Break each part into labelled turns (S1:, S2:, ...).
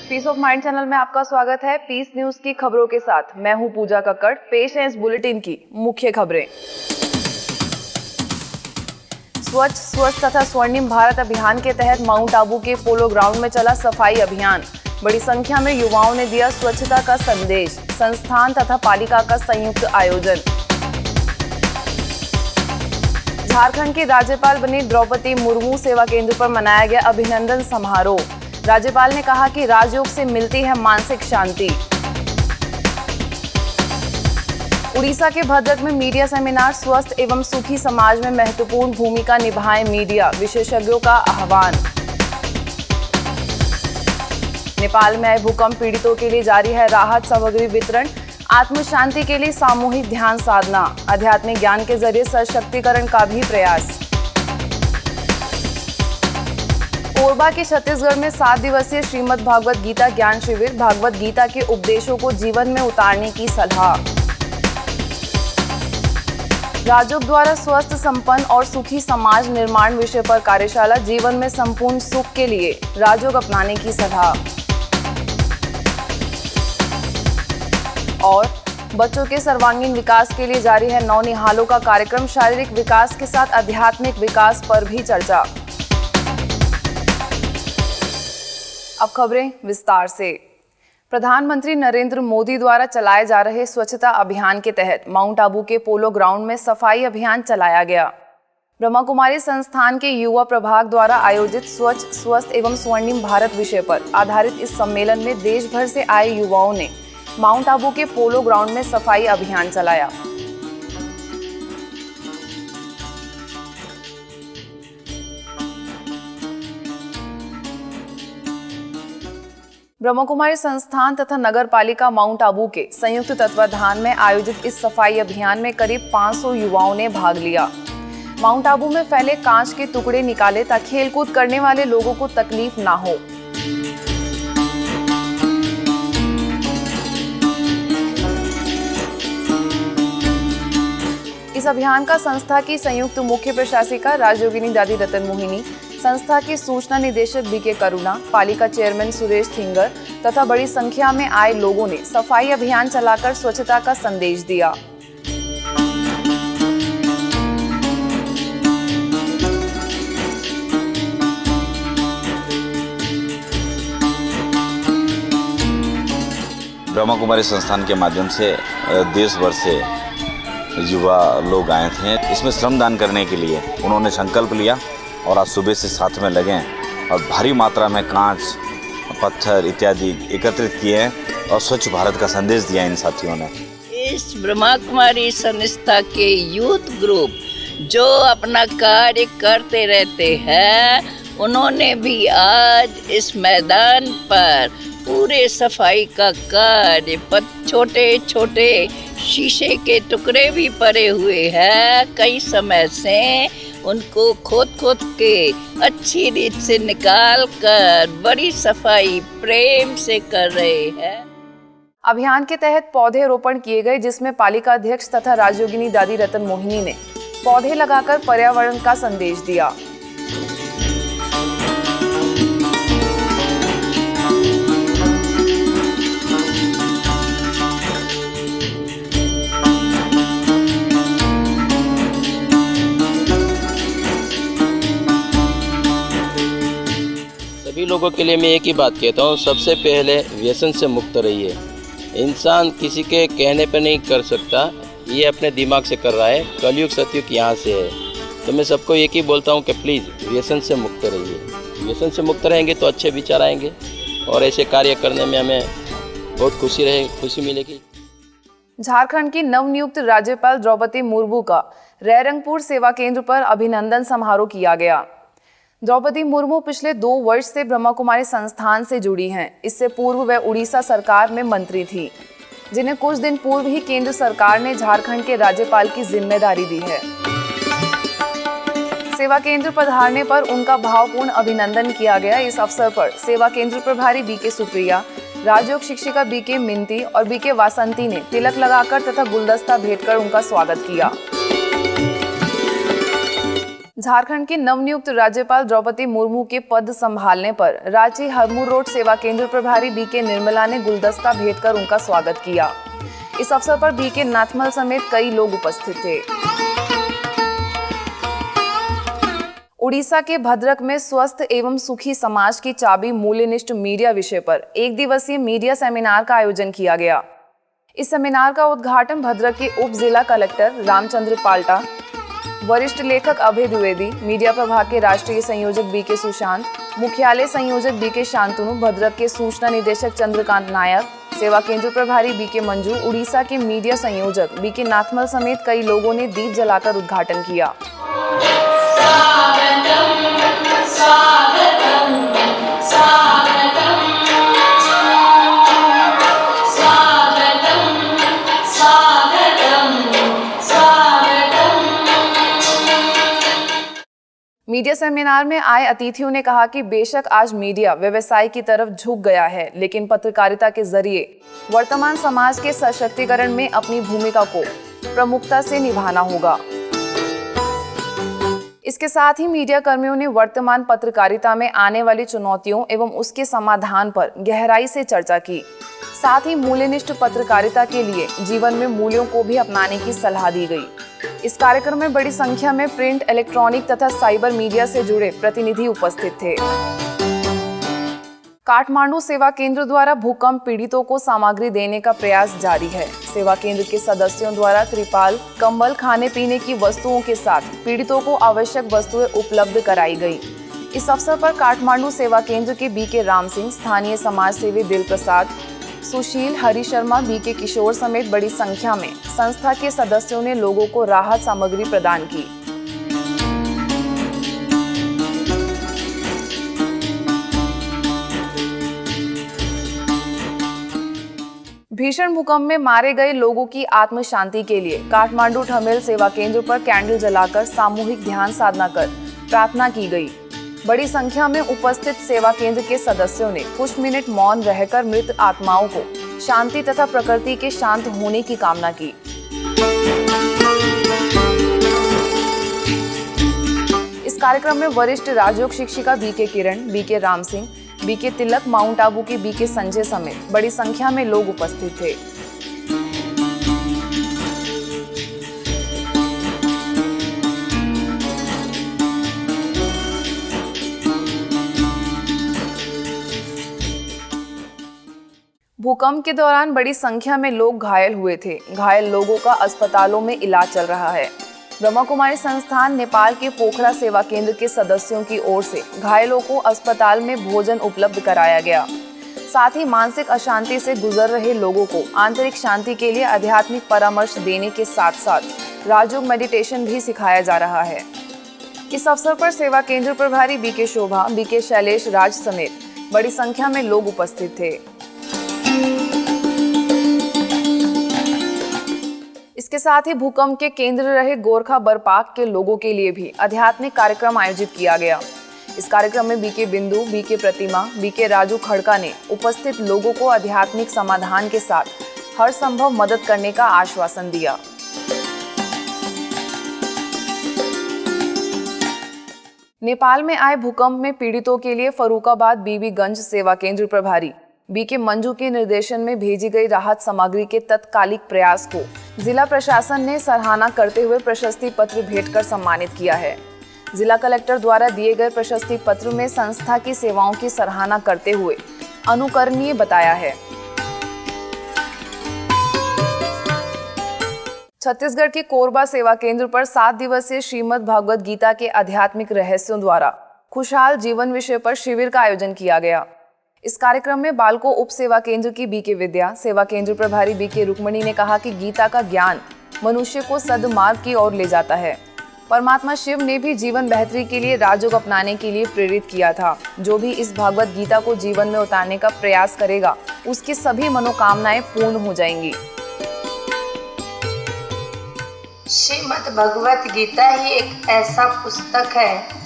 S1: Piece of mind channel में आपका स्वागत है। पीस न्यूज की खबरों के साथ मैं हूं पूजा कक्कड़। पेश है इस बुलेटिन की मुख्य खबरें। स्वच्छ स्वस्थ तथा स्वर्णिम भारत अभियान के तहत माउंट आबू के पोलो ग्राउंड में चला सफाई अभियान। बड़ी संख्या में युवाओं ने दिया स्वच्छता का संदेश। संस्थान तथा पालिका का संयुक्त आयोजन। झारखंड की राज्यपाल बनी द्रौपदी मुर्मू सेवा केंद्र पर मनाया गया अभिनंदन समारोह। राज्यपाल ने कहा कि राजयोग से मिलती है मानसिक शांति। उड़ीसा के भद्रक में मीडिया सेमिनार। स्वस्थ एवं सुखी समाज में महत्वपूर्ण भूमिका निभाएं मीडिया, विशेषज्ञों का आह्वान। नेपाल में आए भूकंप पीड़ितों के लिए जारी है राहत सामग्री वितरण। आत्म शांति के लिए सामूहिक ध्यान साधना। आध्यात्मिक ज्ञान के जरिए सशक्तिकरण का भी प्रयास। कोरबा के छत्तीसगढ़ में 7 दिवसीय श्रीमद् भागवत गीता ज्ञान शिविर। भागवत गीता के उपदेशों को जीवन में उतारने की सलाह। राजयोग द्वारा स्वस्थ, संपन्न और सुखी समाज निर्माण विषय पर कार्यशाला। जीवन में संपूर्ण सुख के लिए राजयोग अपनाने की सलाह। और बच्चों के सर्वांगीण विकास के लिए जारी है नौनिहालों का कार्यक्रम। शारीरिक विकास के साथ आध्यात्मिक विकास पर भी चर्चा। अब खबरें विस्तार से। प्रधानमंत्री नरेंद्र मोदी द्वारा चलाए जा रहे स्वच्छता अभियान के तहत माउंट आबू के पोलो ग्राउंड में सफाई अभियान चलाया गया। ब्रह्मा कुमारी संस्थान के युवा प्रभाग द्वारा आयोजित स्वच्छ, स्वस्थ एवं स्वर्णिम भारत विषय पर आधारित इस सम्मेलन में देश भर से आए युवाओं ने माउंट आबू के पोलो ग्राउंड में सफाई अभियान चलाया। ब्रह्मा कुमारी संस्थान तथा नगर पालिका माउंट आबू के संयुक्त तत्वाधान में आयोजित इस सफाई अभियान में करीब 500 युवाओं ने भाग लिया। माउंट आबू में फैले कांच के टुकड़े निकाले ताकि खेलकूद करने वाले लोगों को तकलीफ ना हो। इस अभियान का संस्था की संयुक्त मुख्य प्रशासिका राजयोगिनी दादी रतन मोहिनी, संस्था के सूचना निदेशक बीके करुणा, पालिका चेयरमैन सुरेश थिंगर तथा बड़ी संख्या में आए लोगों ने सफाई अभियान चलाकर स्वच्छता का संदेश दिया।
S2: ब्रह्मा कुमारी संस्थान के माध्यम से देश भर से युवा लोग आए थे। इसमें श्रमदान करने के लिए उन्होंने संकल्प लिया और आज सुबह से साथ में लगे और भारी मात्रा में कांच, पत्थर इत्यादि एकत्रित किए और स्वच्छ भारत का संदेश दिया इन साथियों ने।
S3: इस ब्रह्मा कुमारी संस्था के यूथ ग्रुप जो अपना कार्य करते रहते हैं, उन्होंने भी आज इस मैदान पर पूरे सफाई का कार्य, छोटे छोटे शीशे के टुकड़े भी पड़े हुए हैं। कई समय से उनको खोद खोद के अच्छी रीत से निकाल कर बड़ी सफाई प्रेम से कर रहे हैं।
S1: अभियान के तहत पौधे रोपण किए गए, जिसमें पालिका अध्यक्ष तथा राजयोगिनी दादी रतन मोहिनी ने पौधे लगाकर पर्यावरण का संदेश दिया।
S4: सभी लोगों के लिए मैं एक ही बात कहता हूँ, सबसे पहले व्यसन से मुक्त रहिए। इंसान किसी के कहने पर नहीं कर सकता, ये अपने दिमाग से कर रहा है। कलयुग सतयुग यहाँ से है। तो मैं सबको एक ही बोलता हूँ कि प्लीज़ व्यसन से मुक्त रहिए। व्यसन से मुक्त रहेंगे तो अच्छे विचार आएंगे और ऐसे कार्य करने में हमें बहुत खुशी मिलेगी।
S1: झारखंड की नवनियुक्त राज्यपाल द्रौपदी मुर्मू का रैरंगपुर सेवा केंद्र पर अभिनंदन समारोह किया गया। द्रौपदी मुर्मू पिछले 2 वर्ष से ब्रह्मा कुमारी संस्थान से जुड़ी हैं। इससे पूर्व वह उड़ीसा सरकार में मंत्री थी, जिन्हें कुछ दिन पूर्व ही केंद्र सरकार ने झारखंड के राज्यपाल की जिम्मेदारी दी है। सेवा केंद्र पधारने पर उनका भावपूर्ण अभिनंदन किया गया। इस अवसर पर सेवा केंद्र प्रभारी बीके सुप्रिया, राजयोग शिक्षिका बीके मिंती और बीके वासंती ने तिलक लगाकर तथा गुलदस्ता भेंट कर उनका स्वागत किया। झारखंड के नवनियुक्त राज्यपाल द्रौपदी मुर्मू के पद संभालने पर रांची हरमू रोड सेवा केंद्र प्रभारी बीके निर्मला ने गुलदस्ता भेंट कर उनका स्वागत किया। इस अवसर पर बीके नाथमल समेत कई लोग उपस्थित थे। उड़ीसा के भद्रक में स्वस्थ एवं सुखी समाज की चाबी मूल्यनिष्ठ मीडिया विषय पर एक दिवसीय मीडिया सेमिनार का आयोजन किया गया। इस सेमिनार का उद्घाटन भद्रक के उप जिला कलेक्टर रामचंद्र पाल्टा, वरिष्ठ लेखक अभय द्विवेदी, मीडिया प्रभाग के राष्ट्रीय संयोजक बीके सुशांत, मुख्यालय संयोजक बीके शांतनु, भद्रक के सूचना निदेशक चंद्रकांत नायक, सेवा केंद्र प्रभारी बीके मंजू, उड़ीसा के मीडिया संयोजक बीके नाथमल समेत कई लोगों ने दीप जलाकर उद्घाटन किया। मीडिया सेमिनार में आए अतिथियों ने कहा कि बेशक आज मीडिया व्यवसाय की तरफ झुक गया है, लेकिन पत्रकारिता के जरिए वर्तमान समाज के सशक्तिकरण में अपनी भूमिका को प्रमुखता से निभाना होगा। इसके साथ ही मीडिया कर्मियों ने वर्तमान पत्रकारिता में आने वाली चुनौतियों एवं उसके समाधान पर गहराई से चर्चा की। साथ ही मूल्यनिष्ठ पत्रकारिता के लिए जीवन में मूल्यों को भी अपनाने की सलाह दी गई। इस कार्यक्रम में बड़ी संख्या में प्रिंट, इलेक्ट्रॉनिक तथा साइबर मीडिया से जुड़े प्रतिनिधि उपस्थित थे। काठमांडू सेवा केंद्र द्वारा भूकंप पीड़ितों को सामग्री देने का प्रयास जारी है। सेवा केंद्र के सदस्यों द्वारा त्रिपाल, कंबल, खाने पीने की वस्तुओं के साथ पीड़ितों को आवश्यक वस्तुएं उपलब्ध कराई गई। इस अवसर पर काठमांडू सेवा केंद्र के बीके राम सिंह, स्थानीय समाज सेवी दिल प्रसाद, सुशील, हरि शर्मा, बीके किशोर समेत बड़ी संख्या में संस्था के सदस्यों ने लोगों को राहत सामग्री प्रदान की। भीषण भूकंप में मारे गए लोगों की आत्म शांति के लिए काठमांडू ठमेल सेवा केंद्र पर कैंडल जलाकर सामूहिक ध्यान साधना कर प्रार्थना की गई। बड़ी संख्या में उपस्थित सेवा केंद्र के सदस्यों ने कुछ मिनट मौन रहकर मृत आत्माओं को शांति तथा प्रकृति के शांत होने की कामना की। इस कार्यक्रम में वरिष्ठ राजयोग शिक्षिका बीके किरण, बीके राम सिंह, बीके तिलक, माउंट आबू के बीके संजय समेत बड़ी संख्या में लोग उपस्थित थे। भूकंप के दौरान बड़ी संख्या में लोग घायल हुए थे। घायल लोगों का अस्पतालों में इलाज चल रहा है। ब्रह्मा कुमारी संस्थान नेपाल के पोखरा सेवा केंद्र के सदस्यों की ओर से घायलों को अस्पताल में भोजन उपलब्ध कराया गया। साथ ही मानसिक अशांति से गुजर रहे लोगों को आंतरिक शांति के लिए आध्यात्मिक परामर्श देने के साथ साथ राजयोग मेडिटेशन भी सिखाया जा रहा है। इस अवसर पर सेवा केंद्र प्रभारी बीके शोभा, बीके शैलेश राज समेत बड़ी संख्या में लोग उपस्थित थे। इसके साथ ही भूकंप के केंद्र रहे गोरखा बरपाक के लोगों के लिए भी आध्यात्मिक कार्यक्रम आयोजित किया गया। इस कार्यक्रम में बीके बिंदु, बीके प्रतिमा, बीके राजू खड़का ने उपस्थित लोगों को आध्यात्मिक समाधान के साथ हर संभव मदद करने का आश्वासन दिया। नेपाल में आए भूकंप में पीड़ितों के लिए फरुखाबाद बीबीगंज सेवा केंद्र प्रभारी बीके मंजू के निर्देशन में भेजी गई राहत सामग्री के तत्कालिक प्रयास को जिला प्रशासन ने सराहना करते हुए प्रशस्ति पत्र भेंट कर सम्मानित किया है। जिला कलेक्टर द्वारा दिए गए प्रशस्ति पत्र में संस्था की सेवाओं की सराहना करते हुए अनुकरणीय बताया है। छत्तीसगढ़ के कोरबा सेवा केंद्र पर 7 दिवसीय श्रीमद् भागवत गीता के आध्यात्मिक रहस्यों द्वारा खुशहाल जीवन विषय पर शिविर का आयोजन किया गया। इस कार्यक्रम में बालको उप सेवा केंद्र की बीके विद्या, सेवा केंद्र प्रभारी बीके रुक्मणी ने कहा कि गीता का ज्ञान मनुष्य को सद्मार्ग की ओर ले जाता है। परमात्मा शिव ने भी जीवन बेहतरी के लिए राजयोग अपनाने के लिए प्रेरित किया था। जो भी इस भागवत गीता को जीवन में उतारने का प्रयास करेगा, उसकी सभी मनोकामनाएं पूर्ण हो जाएंगी।
S5: श्रीमद् भगवत गीता ही एक ऐसा पुस्तक है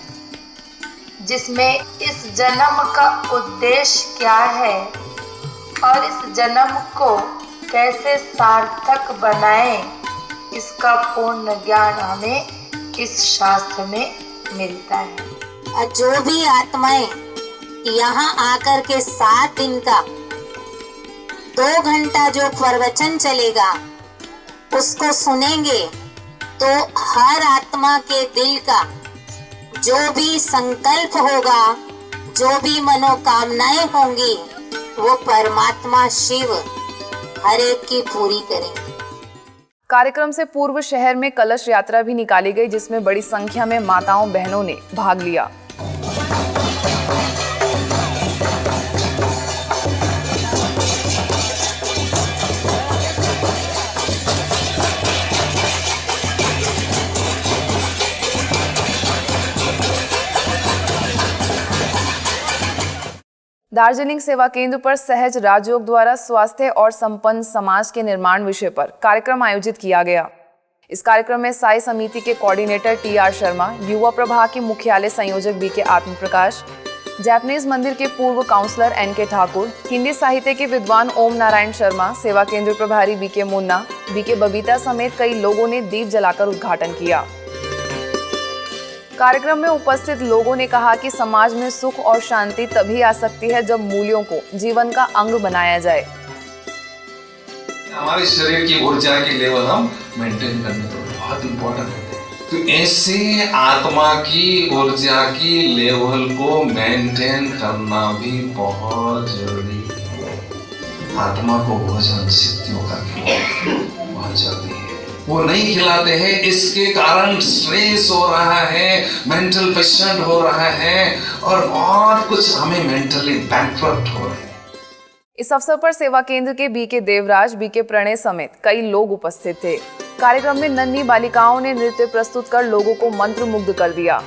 S5: जिसमें इस जन्म का उद्देश्य क्या है और इस जन्म को कैसे सार्थक बनाएं, इसका पूर्ण ज्ञान हमें इस शास्त्र में मिलता है।
S6: और जो भी आत्माएं यहाँ आकर के 7 दिन का 2 घंटा जो प्रवचन चलेगा उसको सुनेंगे तो हर आत्मा के दिल का जो भी संकल्प होगा, जो भी मनोकामनाएं होंगी, वो परमात्मा शिव हर एक की पूरी करेंगे।
S1: कार्यक्रम से पूर्व शहर में कलश यात्रा भी निकाली गई, जिसमें बड़ी संख्या में माताओं बहनों ने भाग लिया। दार्जिलिंग सेवा केंद्र पर सहज राजयोग द्वारा स्वास्थ्य और संपन्न समाज के निर्माण विषय पर कार्यक्रम आयोजित किया गया। इस कार्यक्रम में साई समिति के कोऑर्डिनेटर TR शर्मा, युवा प्रभाग के मुख्यालय संयोजक BK आत्म प्रकाश, जापानीज मंदिर के पूर्व काउंसलर NK ठाकुर, हिंदी साहित्य के विद्वान ओम नारायण शर्मा, सेवा केंद्र प्रभारी BK मुन्ना, BK बबीता समेत कई लोगों ने दीप जलाकर उद्घाटन किया। कार्यक्रम में उपस्थित लोगों ने कहा कि समाज में सुख और शांति तभी आ सकती है जब मूल्यों को जीवन का अंग बनाया जाए।
S7: हमारे शरीर की ऊर्जा की लेवल हम मेंटेन करने को बहुत इम्पोर्टेंट है। तो ऐसे आत्मा की ऊर्जा की लेवल को मेंटेन करना भी बहुत जरूरी है। आत्मा को भोजन सिद्धियों का बहुत जरूरी है, वो नहीं खिलाते हैं, इसके कारण स्ट्रेस हो रहा है, मेंटल पेशेंट हो रहा है और बहुत कुछ हमें मेंटली बैंकरप्ट हो रहे हैं।
S1: इस अवसर पर सेवा केंद्र के BK देवराज, BK प्रणय समेत कई लोग उपस्थित थे। कार्यक्रम में नन्ही बालिकाओं ने नृत्य प्रस्तुत कर लोगों को मंत्रमुग्ध कर दिया।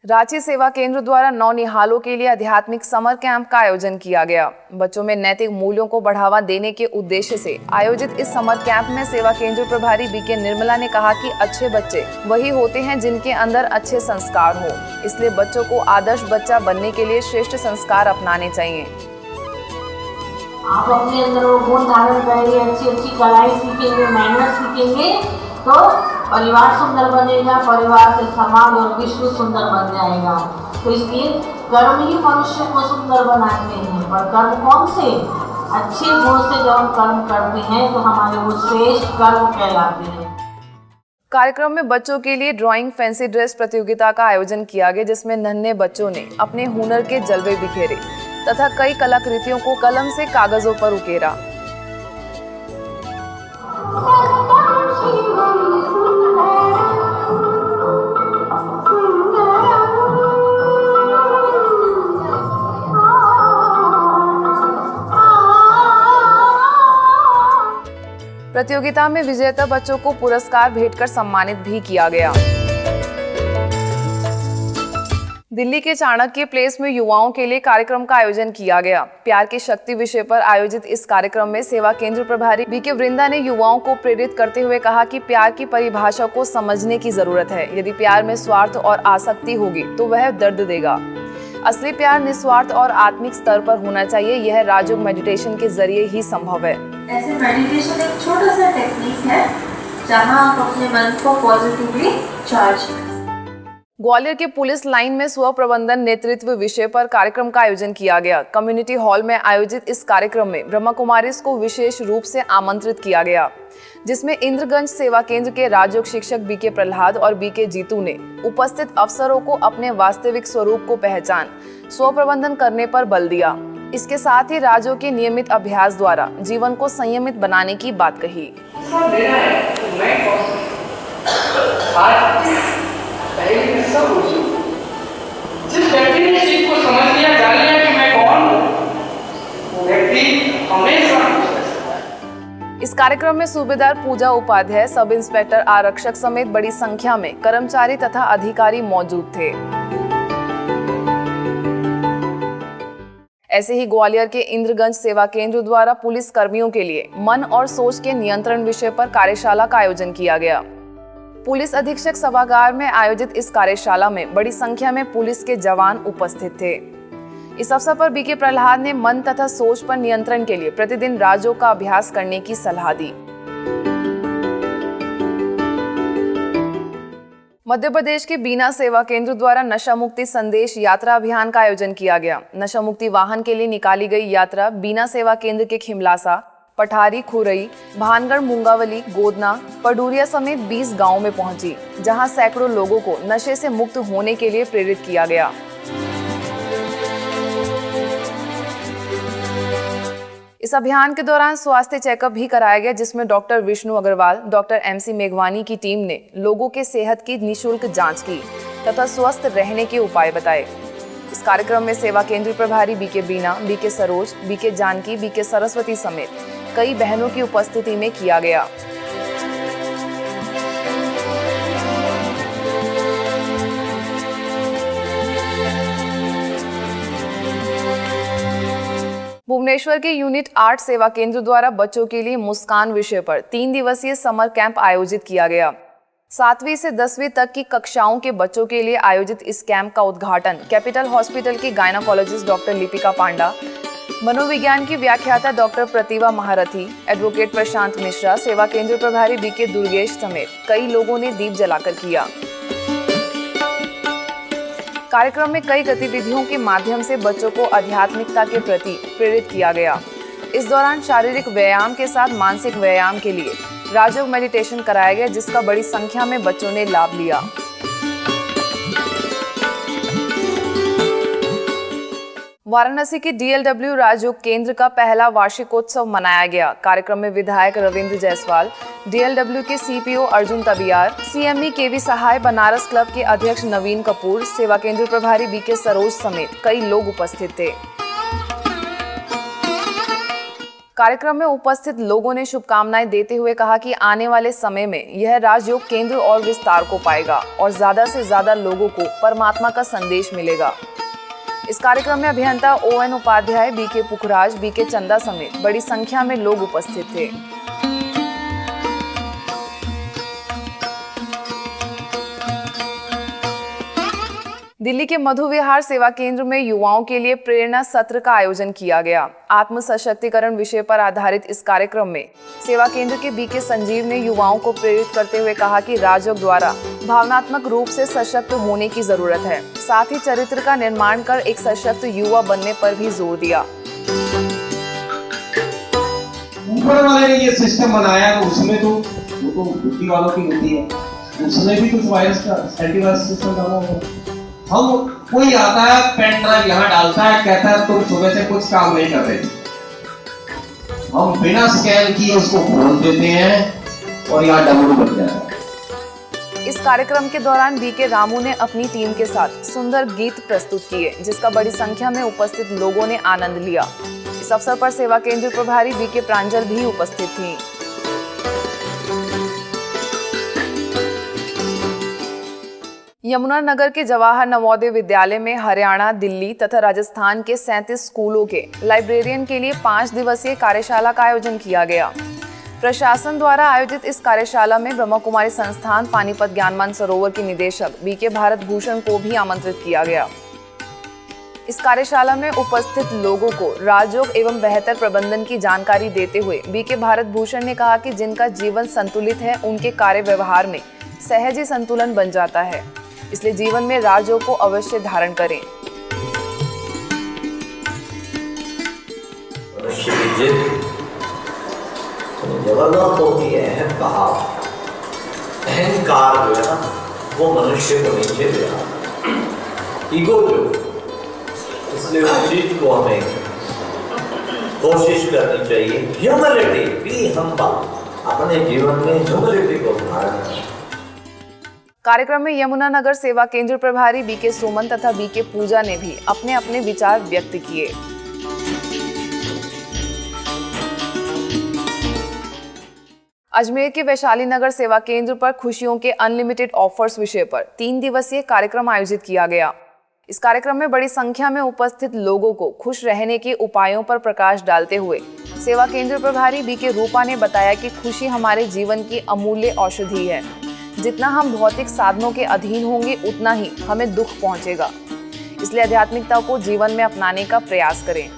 S1: रांची सेवा केंद्र द्वारा नौनिहालों के लिए आध्यात्मिक समर कैंप का आयोजन किया गया। बच्चों में नैतिक मूल्यों को बढ़ावा देने के उद्देश्य से आयोजित इस समर कैंप में सेवा केंद्र प्रभारी BK निर्मला ने कहा कि अच्छे बच्चे वही होते हैं जिनके अंदर अच्छे संस्कार हो, इसलिए बच्चों को आदर्श बच्चा बनने के लिए श्रेष्ठ संस्कार अपनाने चाहिए।
S8: आप अपने अंदर वो गुण धारण करेंगे, अच्छी कलाएं सीखेंगे, मैनर्स सीखेंगे तो परिवार सुंदर बनेगा, परिवार से समाज और विश्व सुंदर बन जाएगा। तो इसलिए कर्म ही मनुष्य को सुंदर बनाते हैं, पर कर्म कौन से? अच्छे गुण से जब हम कर्म करते हैं तो हमारे वो श्रेष्ठ कर्म कहलाते हैं।
S1: कार्यक्रम में बच्चों के लिए ड्राइंग फैंसी ड्रेस प्रतियोगिता का आयोजन किया गया, जिसमें नन्हे बच्चों ने अपने हुनर के जलवे बिखेरे तथा कई कलाकृतियों को कलम से कागजों पर उकेरा। प्रतियोगिता में विजेता बच्चों को पुरस्कार भेंटकर सम्मानित भी किया गया। दिल्ली के चाणक्य प्लेस में युवाओं के लिए कार्यक्रम का आयोजन किया गया। प्यार की शक्ति विषय पर आयोजित इस कार्यक्रम में सेवा केंद्र प्रभारी BK वृंदा ने युवाओं को प्रेरित करते हुए कहा कि प्यार की परिभाषा को समझने की जरूरत है। यदि प्यार में स्वार्थ और आसक्ति होगी तो वह दर्द देगा। असली प्यार निस्वार्थ और आत्मिक स्तर पर होना चाहिए। यह राजयोग मेडिटेशन के जरिए ही संभव है।
S9: ऐसे मेडिटेशन एक छोटा सा टेक्निक है जहां आप अपने मन को पॉजिटिवली चार्ज करें।
S1: ग्वालियर के पुलिस लाइन में स्व प्रबंधन नेतृत्व विषय पर कार्यक्रम का आयोजन किया गया। कम्युनिटी हॉल में आयोजित इस कार्यक्रम में ब्रह्मा कुमारीज को विशेष रूप से आमंत्रित किया गया, जिसमें इंद्रगंज सेवा केंद्र के राजयोग शिक्षक BK प्रहलाद और BK जीतू ने उपस्थित अफसरों को अपने वास्तविक स्वरूप को पहचान स्व प्रबंधन करने पर बल दिया। इसके साथ ही राजयोग के नियमित अभ्यास द्वारा जीवन को संयमित बनाने की बात कही।
S10: जिस व्यक्ति ने इस चीज को समझ लिया, जान लिया कि मैं कौन हूँ, वो व्यक्ति हमेशा।
S1: इस कार्यक्रम में सूबेदार पूजा उपाध्याय, सब इंस्पेक्टर आरक्षक समेत बड़ी संख्या में कर्मचारी तथा अधिकारी मौजूद थे। ऐसे ही ग्वालियर के इंद्रगंज सेवा केंद्र द्वारा पुलिस कर्मियों के लिए मन और सोच के नियंत्रण विषय पर कार्यशाला का आयोजन किया गया। पुलिस अधीक्षक सभागार में आयोजित इस कार्यशाला में बड़ी संख्या में पुलिस के जवान उपस्थित थे। इस अवसर पर बीके प्रहलाद ने मन तथा सोच पर नियंत्रण के लिए प्रतिदिन राजयोग का अभ्यास करने की सलाह दी। मध्य प्रदेश के बीना सेवा केंद्र द्वारा नशा मुक्ति संदेश यात्रा अभियान का आयोजन किया गया। नशा मुक्ति वाहन के लिए निकाली गई यात्रा बीना सेवा केंद्र के खिमलासा, पठारी, खुरई, भानगढ़, मुंगावली, गोदना, पडूरिया समेत 20 गांवों में पहुंची, जहां सैकड़ों लोगों को नशे से मुक्त होने के लिए प्रेरित किया गया। इस अभियान के दौरान स्वास्थ्य चेकअप भी कराया गया, जिसमें doctor Vishnu Agrawal, doctor MC मेघवानी की टीम ने लोगों के सेहत की निःशुल्क जांच की तथा स्वस्थ रहने के उपाय बताए। इस कार्यक्रम में सेवा केंद्र प्रभारी BK Bina, BK Saroj, BK Janaki, BK Saraswati समेत कई बहनों की उपस्थिति में किया गया। भुवनेश्वर के यूनिट 8 सेवा केंद्र द्वारा बच्चों के लिए मुस्कान विषय पर 3 दिवसीय समर कैंप आयोजित किया गया। 7वीं से 10वीं तक की कक्षाओं के बच्चों के लिए आयोजित इस कैंप का उद्घाटन कैपिटल हॉस्पिटल की गायनाकोलॉजिस्ट डॉक्टर लिपिका पांडा, मनोविज्ञान की व्याख्याता डॉक्टर प्रतिभा महारथी, एडवोकेट प्रशांत मिश्रा, सेवा केंद्र प्रभारी बीके दुर्गेश समेत कई लोगों ने दीप जलाकर किया। कार्यक्रम में कई गतिविधियों के माध्यम से बच्चों को आध्यात्मिकता के प्रति प्रेरित किया गया। इस दौरान शारीरिक व्यायाम के साथ मानसिक व्यायाम के लिए राजयोग मेडिटेशन कराया गया, जिसका बड़ी संख्या में बच्चों ने लाभ लिया। वाराणसी के DLW राजयोग केंद्र का पहला वार्षिकोत्सव मनाया गया। कार्यक्रम में विधायक रविंद्र जायसवाल, DLW के CPO अर्जुन तबियार, CME KV सहाय, बनारस क्लब के अध्यक्ष नवीन कपूर, सेवा केंद्र प्रभारी बीके सरोज समेत कई लोग उपस्थित थे। कार्यक्रम में उपस्थित लोगों ने शुभकामनाएं देते हुए कहा कि आने वाले समय में यह राजयोग केंद्र और विस्तार को पाएगा और ज्यादा से ज्यादा लोगों को परमात्मा का संदेश मिलेगा। इस कार्यक्रम में अभियंता ON Upadhyay, BK Pukhraj, BK Chanda समेत बड़ी संख्या में लोग उपस्थित थे। दिल्ली के मधु विहार सेवा केंद्र में युवाओं के लिए प्रेरणा सत्र का आयोजन किया गया। आत्म सशक्तिकरण विषय पर आधारित इस कार्यक्रम में सेवा केंद्र के बीके संजीव ने युवाओं को प्रेरित करते हुए कहा कि राजयोग द्वारा भावनात्मक रूप से सशक्त होने की जरूरत है। साथ ही चरित्र का निर्माण कर एक सशक्त युवा बनने पर भी जोर दिया।
S11: ऊपर वाले ने ये सिस्टम बनाया तो उसमें तो वो तो बुद्धि वालों की होती है, उसमें भी कुछ वायरस का एंटीवायरस सिस्टम डाला हुआ। हम कोई आता है पेन ड्राइव यहाँ डालता है, कहता है तुम सुबह से कुछ काम नहीं कर रहे, हम बिना स्कैन किए उसको खोल देते हैं और यहाँ डमरू बन जाता है।
S1: इस कार्यक्रम के दौरान बीके रामू ने अपनी टीम के साथ सुंदर गीत प्रस्तुत किए, जिसका बड़ी संख्या में उपस्थित लोगों ने आनंद लिया। इस अवसर पर सेवा केंद्र प्रभारी बीके प्रांजल भी उपस्थित थी। यमुनानगर के जवाहर नवोदय विद्यालय में हरियाणा, दिल्ली तथा राजस्थान के 37 स्कूलों के लाइब्रेरियन के लिए 5 दिवसीय कार्यशाला का आयोजन किया गया। प्रशासन द्वारा आयोजित इस कार्यशाला में ब्रह्मा कुमारी संस्थान पानीपत ज्ञान सरोवर के निदेशक बीके भारत भूषण को भी आमंत्रित किया गया। इस कार्यशाला में उपस्थित लोगों को राजयोग एवं बेहतर प्रबंधन की जानकारी देते हुए बीके भारत भूषण ने कहा कि जिनका जीवन संतुलित है, उनके कार्य व्यवहार में सहज ही संतुलन बन जाता है, इसलिए जीवन में राजयोग को अवश्य धारण करें।
S12: मनुष्य की जिद जबरदस्त होती है, अहंकार जो है ना वो मनुष्य को नीचे ले आता है, ईगो जो, इसलिए उस चीज को हमें कोशिश करनी चाहिए। ह्यूमिलिटी, बी हम्बल, अपने जीवन में ह्यूमिलिटी को धारण करें।
S1: कार्यक्रम में यमुनानगर सेवा केंद्र प्रभारी बीके सुमन तथा बीके पूजा ने भी अपने अपने विचार व्यक्त किए। अजमेर के वैशाली नगर सेवा केंद्र पर खुशियों के अनलिमिटेड ऑफर्स विषय पर 3 दिवसीय कार्यक्रम आयोजित किया गया। इस कार्यक्रम में बड़ी संख्या में उपस्थित लोगों को खुश रहने के उपायों पर प्रकाश डालते हुए सेवा केंद्र प्रभारी बीके रूपा ने बताया कि खुशी हमारे जीवन की अमूल्य औषधि है। जितना हम भौतिक साधनों के अधीन होंगे उतना ही हमें दुख पहुंचेगा, इसलिए आध्यात्मिकता को जीवन में अपनाने का प्रयास करें।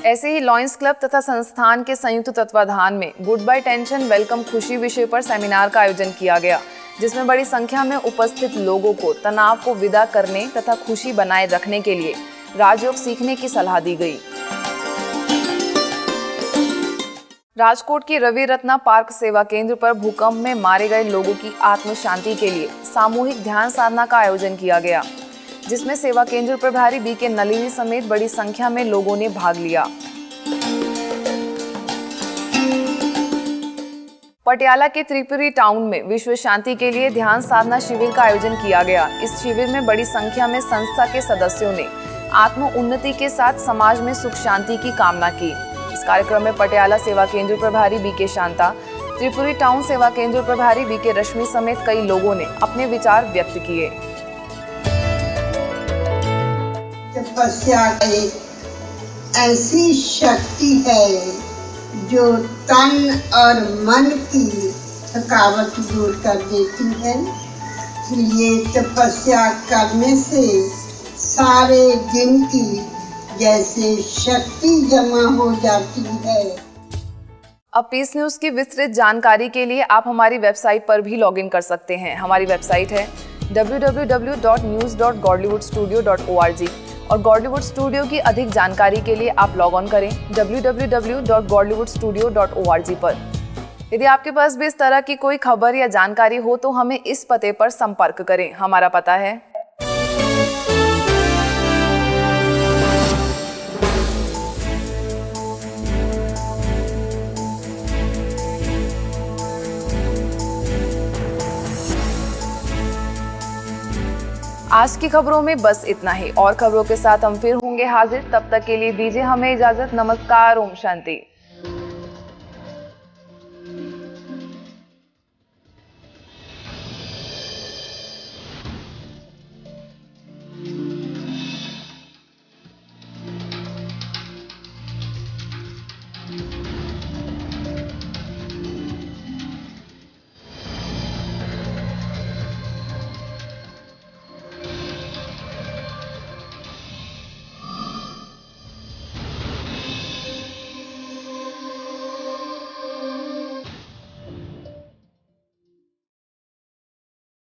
S1: ऐसे ही लॉयंस क्लब तथा संस्थान के संयुक्त तत्वाधान में गुड बाय टेंशन वेलकम खुशी विषय पर सेमिनार का आयोजन किया गया, जिसमें बड़ी संख्या में उपस्थित लोगों को तनाव को विदा करने तथा खुशी बनाए रखने के लिए राजयोग सीखने की सलाह दी गई। राजकोट की रवि रत्ना पार्क सेवा केंद्र पर भूकंप में मारे गए लोगों की आत्म शांति के लिए सामूहिक ध्यान साधना का आयोजन किया गया, जिसमें सेवा केंद्र प्रभारी बीके नलिनी समेत बड़ी संख्या में लोगों ने भाग लिया। पटियाला के त्रिपुरी टाउन में विश्व शांति के लिए ध्यान साधना शिविर का आयोजन किया गया। इस शिविर में बड़ी संख्या में संस्था के सदस्यों ने आत्म उन्नति के साथ समाज में सुख शांति की कामना की। इस कार्यक्रम में पटियाला सेवा केंद्र प्रभारी बीके शांता, त्रिपुरी टाउन सेवा केंद्र प्रभारी बीके रश्मि समेत कई लोगों ने अपने विचार व्यक्त किए।
S13: तपस्या एक ऐसी शक्ति है जो तन और मन की थकावट दूर कर देती है। इसलिए तपस्या करने से सारे दिन की जैसे शक्ति जमा हो जाती है।
S1: अब पीस न्यूज की विस्तृत जानकारी के लिए आप हमारी वेबसाइट पर भी लॉगिन कर सकते हैं। हमारी वेबसाइट है www.news.godlywoodstudio.org और गॉडलीवुड स्टूडियो की अधिक जानकारी के लिए आप लॉग ऑन करें www.godlywoodstudio.org पर। यदि आपके पास भी इस तरह की कोई खबर या जानकारी हो तो हमें इस पते पर संपर्क करें। हमारा पता है आज की खबरों में बस इतना ही। और खबरों के साथ हम फिर होंगे हाजिर। तब तक के लिए दीजिए हमें इजाजत। नमस्कार, ओम शांति।